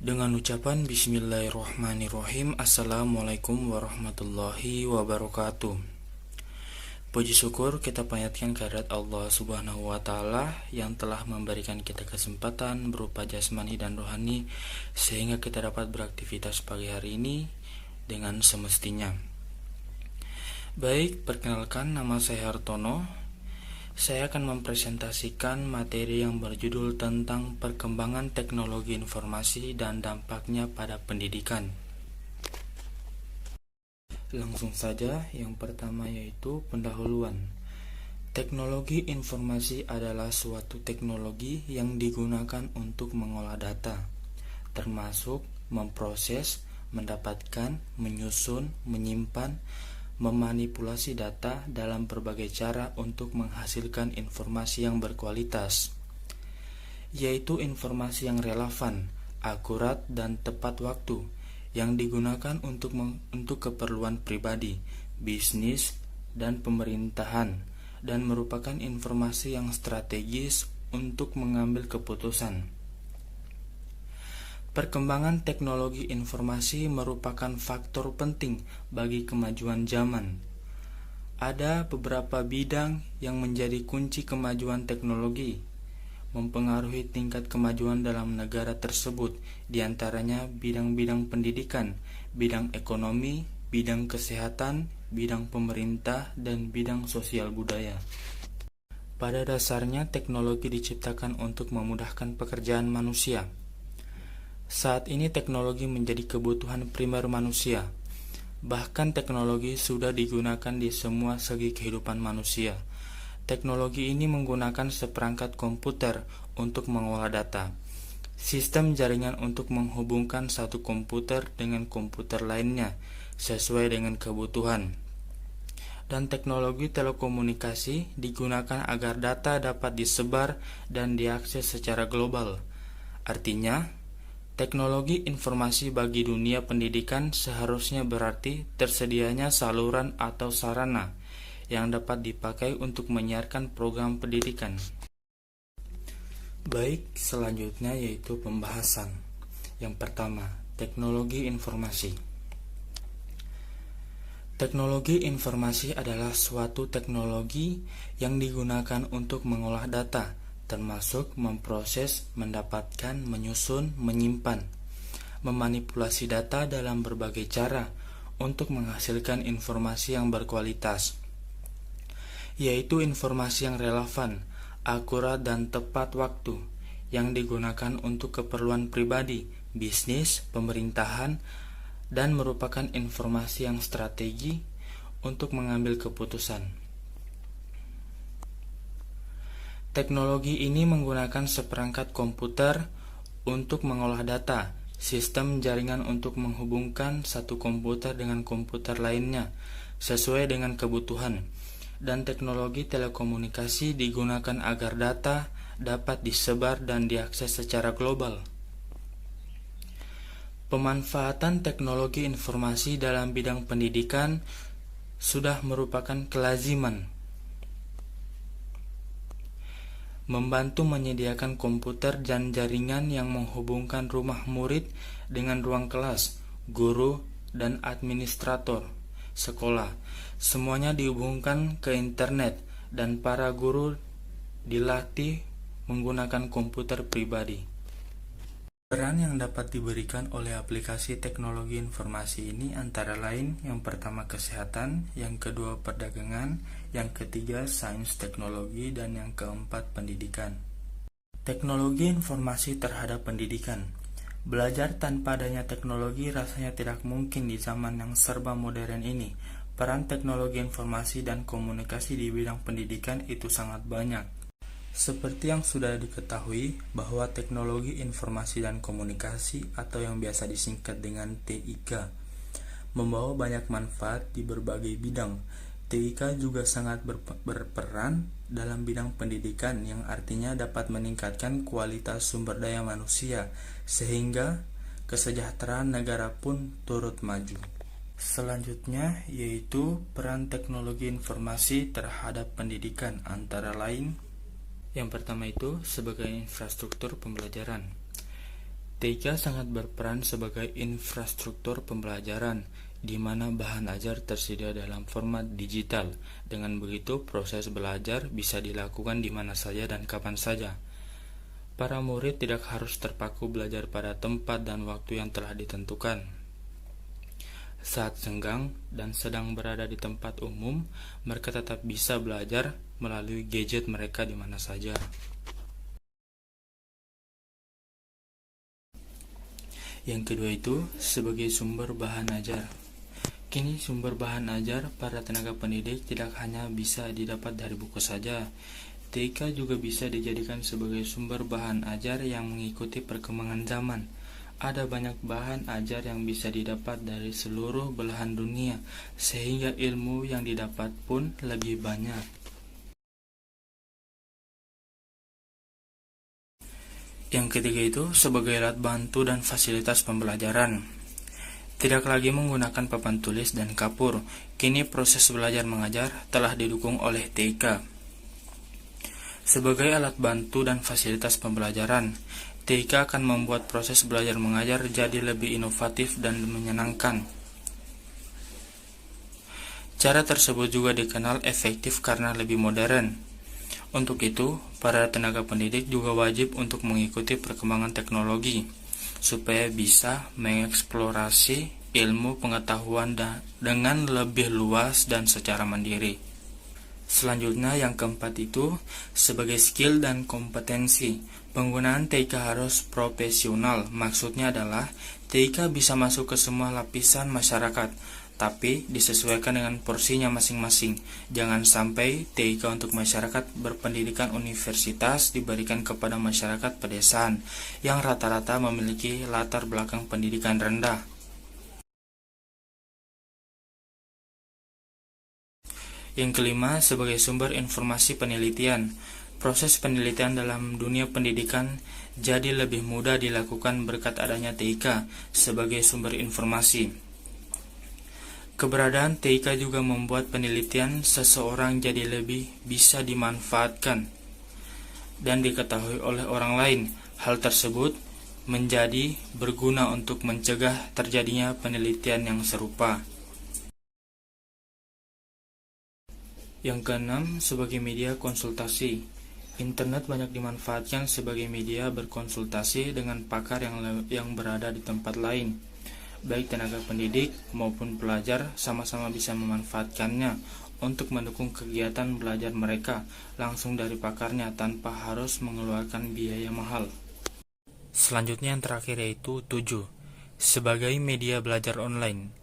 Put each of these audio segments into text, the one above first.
Dengan ucapan Bismillahirrahmanirrahim. Assalamualaikum warahmatullahi wabarakatuh. Puji syukur kita panjatkan kehadirat Allah Subhanahu wa Ta'ala yang telah memberikan kita kesempatan berupa jasmani dan rohani sehingga kita dapat beraktivitas pagi hari ini dengan semestinya. Baik, perkenalkan, nama saya Hartono. Saya akan mempresentasikan materi yang berjudul tentang perkembangan teknologi informasi dan dampaknya pada pendidikan. Langsung saja, yang pertama yaitu pendahuluan. Teknologi informasi adalah suatu teknologi yang digunakan untuk mengolah data, termasuk memproses, mendapatkan, menyusun, menyimpan, memanipulasi data dalam berbagai cara untuk menghasilkan informasi yang berkualitas, yaitu informasi yang relevan, akurat, dan tepat waktu, yang digunakan untuk keperluan pribadi, bisnis, dan pemerintahan, dan merupakan informasi yang strategis untuk mengambil keputusan. Perkembangan teknologi informasi merupakan faktor penting bagi kemajuan zaman. Ada beberapa bidang yang menjadi kunci kemajuan teknologi, mempengaruhi tingkat kemajuan dalam negara tersebut, diantaranya bidang-bidang pendidikan, bidang ekonomi, bidang kesehatan, bidang pemerintah, dan bidang sosial budaya. Pada dasarnya, teknologi diciptakan untuk memudahkan pekerjaan manusia. Saat ini teknologi menjadi kebutuhan primer manusia. Bahkan teknologi sudah digunakan di semua segi kehidupan manusia. Teknologi ini menggunakan seperangkat komputer untuk mengolah data, sistem jaringan untuk menghubungkan satu komputer dengan komputer lainnya sesuai dengan kebutuhan, dan teknologi telekomunikasi digunakan agar data dapat disebar dan diakses secara global. Artinya, teknologi informasi bagi dunia pendidikan seharusnya berarti tersedianya saluran atau sarana yang dapat dipakai untuk menyiarkan program pendidikan. Baik, selanjutnya yaitu pembahasan. Yang pertama, teknologi informasi. Teknologi informasi adalah suatu teknologi yang digunakan untuk mengolah data, termasuk memproses, mendapatkan, menyusun, menyimpan, memanipulasi data dalam berbagai cara untuk menghasilkan informasi yang berkualitas, yaitu informasi yang relevan, akurat, dan tepat waktu, yang digunakan untuk keperluan pribadi, bisnis, pemerintahan, dan merupakan informasi yang strategi untuk mengambil keputusan. Teknologi ini menggunakan seperangkat komputer untuk mengolah data, sistem jaringan untuk menghubungkan satu komputer dengan komputer lainnya sesuai dengan kebutuhan, dan teknologi telekomunikasi digunakan agar data dapat disebar dan diakses secara global. Pemanfaatan teknologi informasi dalam bidang pendidikan sudah merupakan kelaziman. Membantu menyediakan komputer dan jaringan yang menghubungkan rumah murid dengan ruang kelas, guru, dan administrator sekolah. Semuanya dihubungkan ke internet dan para guru dilatih menggunakan komputer pribadi. Peran yang dapat diberikan oleh aplikasi teknologi informasi ini antara lain yang pertama kesehatan, yang kedua perdagangan, yang ketiga sains teknologi, dan yang keempat pendidikan. Teknologi informasi terhadap pendidikan. Belajar tanpa adanya teknologi rasanya tidak mungkin di zaman yang serba modern ini. Peran teknologi informasi dan komunikasi di bidang pendidikan itu sangat banyak. Seperti yang sudah diketahui bahwa teknologi informasi dan komunikasi atau yang biasa disingkat dengan TIK membawa banyak manfaat di berbagai bidang. TIK juga sangat berperan dalam bidang pendidikan yang artinya dapat meningkatkan kualitas sumber daya manusia sehingga kesejahteraan negara pun turut maju. Selanjutnya yaitu peran teknologi informasi terhadap pendidikan antara lain yang pertama itu sebagai infrastruktur pembelajaran. TIK sangat berperan sebagai infrastruktur pembelajaran, di mana bahan ajar tersedia dalam format digital. Dengan begitu, proses belajar bisa dilakukan di mana saja dan kapan saja. Para murid tidak harus terpaku belajar pada tempat dan waktu yang telah ditentukan. Saat senggang dan sedang berada di tempat umum, mereka tetap bisa belajar melalui gadget mereka di mana saja. Yang kedua itu sebagai sumber bahan ajar. Kini sumber bahan ajar para tenaga pendidik tidak hanya bisa didapat dari buku saja. TIK juga bisa dijadikan sebagai sumber bahan ajar yang mengikuti perkembangan zaman. Ada banyak bahan ajar yang bisa didapat dari seluruh belahan dunia, sehingga ilmu yang didapat pun lebih banyak. Yang ketiga itu sebagai alat bantu dan fasilitas pembelajaran. Tidak lagi menggunakan papan tulis dan kapur, kini proses belajar mengajar telah didukung oleh TIK. Sebagai alat bantu dan fasilitas pembelajaran, TIK akan membuat proses belajar mengajar jadi lebih inovatif dan menyenangkan. Cara tersebut juga dikenal efektif karena lebih modern. Untuk itu, para tenaga pendidik juga wajib untuk mengikuti perkembangan teknologi, supaya bisa mengeksplorasi ilmu pengetahuan dengan lebih luas dan secara mandiri. Selanjutnya yang keempat itu sebagai skill dan kompetensi. Penggunaan TIK harus profesional. Maksudnya adalah TIK bisa masuk ke semua lapisan masyarakat, tapi disesuaikan dengan porsinya masing-masing. Jangan sampai TIK untuk masyarakat berpendidikan universitas diberikan kepada masyarakat pedesaan yang rata-rata memiliki latar belakang pendidikan rendah. Yang kelima, sebagai sumber informasi penelitian. Proses penelitian dalam dunia pendidikan jadi lebih mudah dilakukan berkat adanya TIK sebagai sumber informasi. Keberadaan TIK juga membuat penelitian seseorang jadi lebih bisa dimanfaatkan dan diketahui oleh orang lain. Hal tersebut menjadi berguna untuk mencegah terjadinya penelitian yang serupa. Yang keenam, sebagai media konsultasi. Internet banyak dimanfaatkan sebagai media berkonsultasi dengan pakar yang berada di tempat lain. Baik tenaga pendidik maupun pelajar sama-sama bisa memanfaatkannya untuk mendukung kegiatan belajar mereka langsung dari pakarnya tanpa harus mengeluarkan biaya mahal. Selanjutnya yang terakhir yaitu 7. Sebagai media belajar online.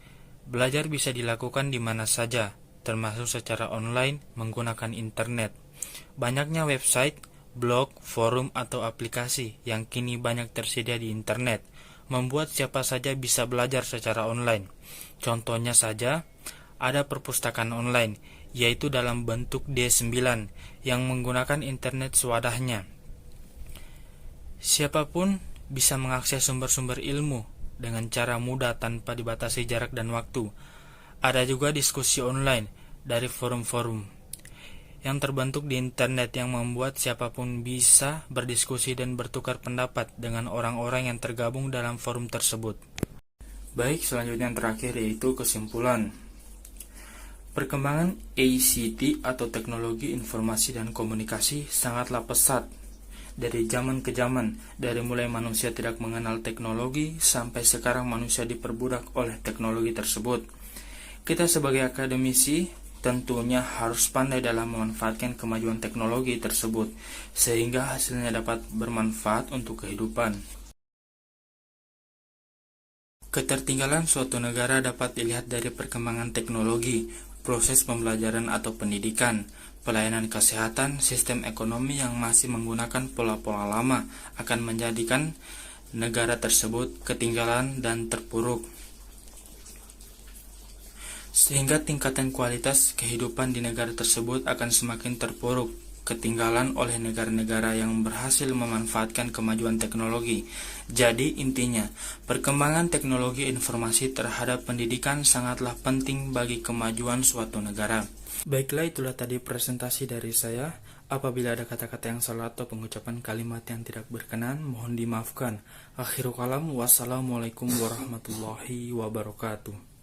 Belajar bisa dilakukan di mana saja, termasuk secara online menggunakan internet. Banyaknya website, blog, forum, atau aplikasi yang kini banyak tersedia di internet membuat siapa saja bisa belajar secara online. Contohnya saja, ada perpustakaan online, yaitu dalam bentuk D9 yang menggunakan internet sewadahnya. Siapapun bisa mengakses sumber-sumber ilmu dengan cara mudah tanpa dibatasi jarak dan waktu. Ada juga diskusi online dari forum-forum yang terbentuk di internet yang membuat siapapun bisa berdiskusi dan bertukar pendapat dengan orang-orang yang tergabung dalam forum tersebut. Baik, selanjutnya yang terakhir yaitu kesimpulan. Perkembangan ICT atau teknologi informasi dan komunikasi sangatlah pesat dari zaman ke zaman, dari mulai manusia tidak mengenal teknologi sampai sekarang manusia diperbudak oleh teknologi tersebut. Kita sebagai akademisi tentunya harus pandai dalam memanfaatkan kemajuan teknologi tersebut sehingga hasilnya dapat bermanfaat untuk kehidupan. Ketertinggalan suatu negara dapat dilihat dari perkembangan teknologi, proses pembelajaran atau pendidikan, pelayanan kesehatan, sistem ekonomi yang masih menggunakan pola-pola lama akan menjadikan negara tersebut ketinggalan dan terpuruk. Sehingga tingkatan kualitas kehidupan di negara tersebut akan semakin terpuruk, ketinggalan oleh negara-negara yang berhasil memanfaatkan kemajuan teknologi. Jadi intinya, perkembangan teknologi informasi terhadap pendidikan sangatlah penting bagi kemajuan suatu negara. Baiklah, itulah tadi presentasi dari saya. Apabila ada kata-kata yang salah atau pengucapan kalimat yang tidak berkenan, mohon dimaafkan. Akhirul kalam, wassalamualaikum warahmatullahi wabarakatuh.